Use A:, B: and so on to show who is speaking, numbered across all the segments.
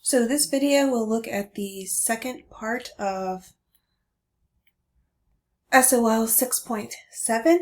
A: So this video will look at the second part of SOL 6.7,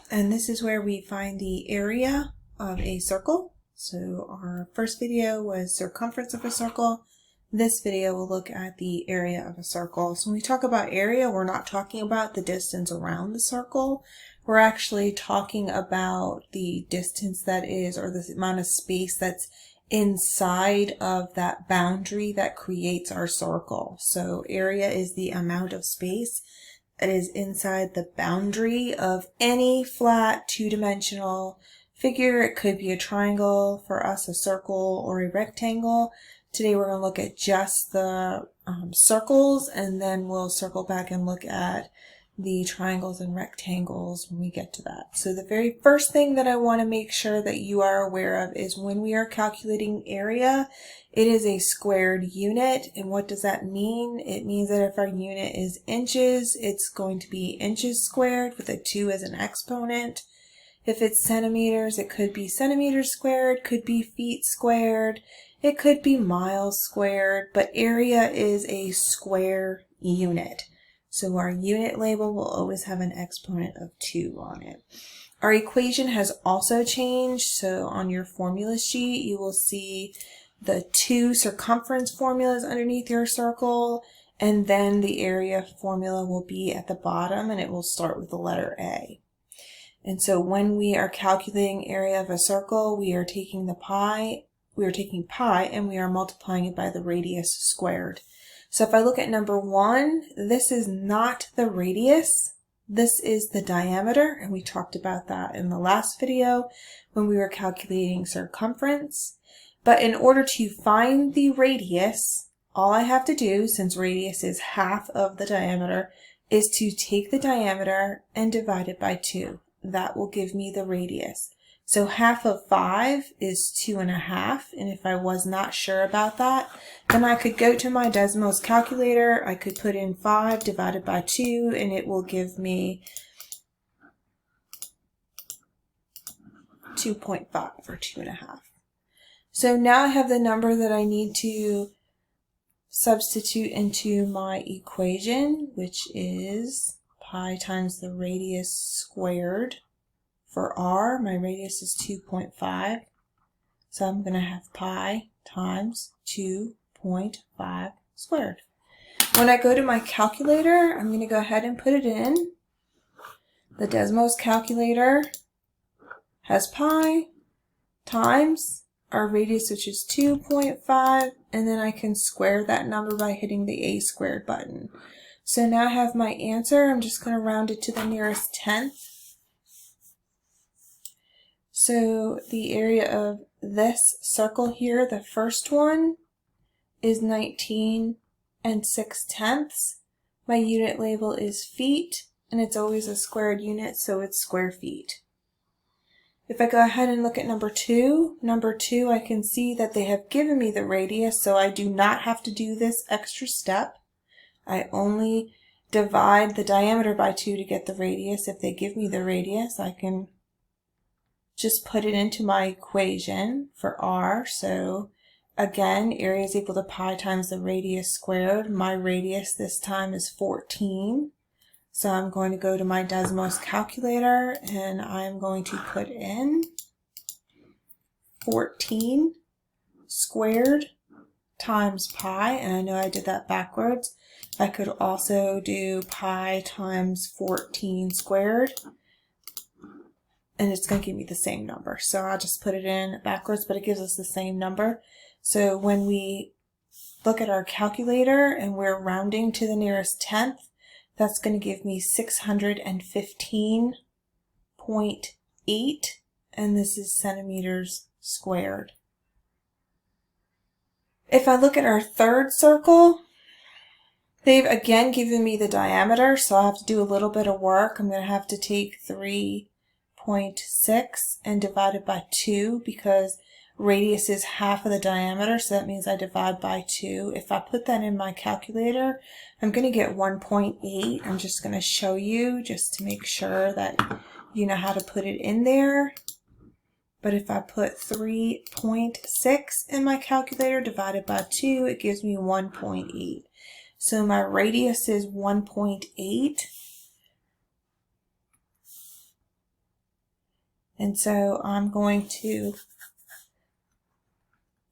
A: and this is where we find the area of a circle. So our first video was circumference of a circle. This video will look at the area of a circle. So when we talk about area, we're not talking about the distance around the circle. We're actually talking about the distance that is, or the amount of space that's inside of that boundary that creates our circle. So area is the amount of space that is inside the boundary of any flat two-dimensional figure. It could be a triangle, for us a circle, or a rectangle. Today we're going to look at just the circles, and then we'll circle back and look at the triangles and rectangles when we get to that. So the very first thing that I want to make sure that you are aware of is when we are calculating area, it is a squared unit. And what does that mean? It means that if our unit is inches, it's going to be inches squared with a 2 as an exponent. If it's centimeters, it could be centimeters squared, could be feet squared, it could be miles squared, but area is a square unit. So our unit label will always have an exponent of 2 on it. Our equation has also changed. So on your formula sheet, you will see the 2 circumference formulas underneath your circle, and then the area formula will be at the bottom, and it will start with the letter A. And so when we are calculating area of a circle, we are taking pi, and we are multiplying it by the radius squared. So if I look at number 1, this is not the radius, this is the diameter, and we talked about that in the last video when we were calculating circumference. But in order to find the radius, all I have to do, since radius is half of the diameter, is to take the diameter and divide it by 2. That will give me the radius. So half of 5 is 2.5, and if I was not sure about that, then I could go to my Desmos calculator, I could put in 5 divided by 2, and it will give me 2.5 or 2.5. So now I have the number that I need to substitute into my equation, which is pi times the radius squared. For r, my radius is 2.5, so I'm going to have pi times 2.5 squared. When I go to my calculator, I'm going to go ahead and put it in. The Desmos calculator has pi times our radius, which is 2.5, and then I can square that number by hitting the a squared button. So now I have my answer. I'm just going to round it to the nearest tenth. So the area of this circle here, the first one, is 19 6/10. My unit label is feet, and it's always a squared unit, so it's square feet. If I go ahead and look at number 2, I can see that they have given me the radius, so I do not have to do this extra step. I only divide the diameter by 2 to get the radius. If they give me the radius, I can just put it into my equation for r. So again, area is equal to pi times the radius squared. My radius this time is 14. So I'm going to go to my Desmos calculator, and I'm going to put in 14 squared times pi, and I know I did that backwards. I could also do pi times 14 squared, and it's going to give me the same number. So I'll just put it in backwards, but it gives us the same number. So when we look at our calculator and we're rounding to the nearest tenth, that's going to give me 615.8, and this is centimeters squared. If I look at our third circle, they've again given me the diameter, so I'll have to do a little bit of work. I'm going to have to take 3.6 and divide it by 2, because radius is half of the diameter, so that means I divide by 2. If I put that in my calculator, I'm going to get 1.8. I'm just going to show you just to make sure that you know how to put it in there. But if I put 3.6 in my calculator divided by 2, it gives me 1.8. So my radius is 1.8. And so I'm going to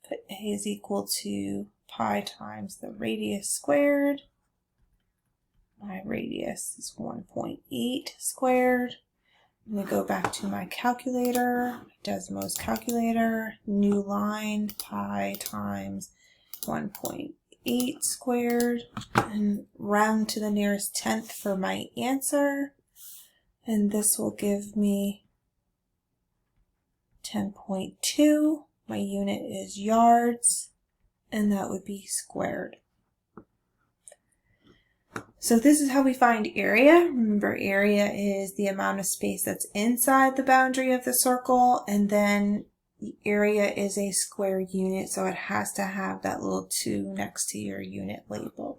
A: put A is equal to pi times the radius squared. My radius is 1.8 squared. I'm going to go back to my calculator, Desmos calculator, new line, pi times 1.8 squared, and round to the nearest tenth for my answer. And this will give me 10.2. My unit is yards, and that would be squared. So this is how we find area. Remember, area is the amount of space that's inside the boundary of the circle, and then the area is a square unit, so it has to have that little 2 next to your unit label.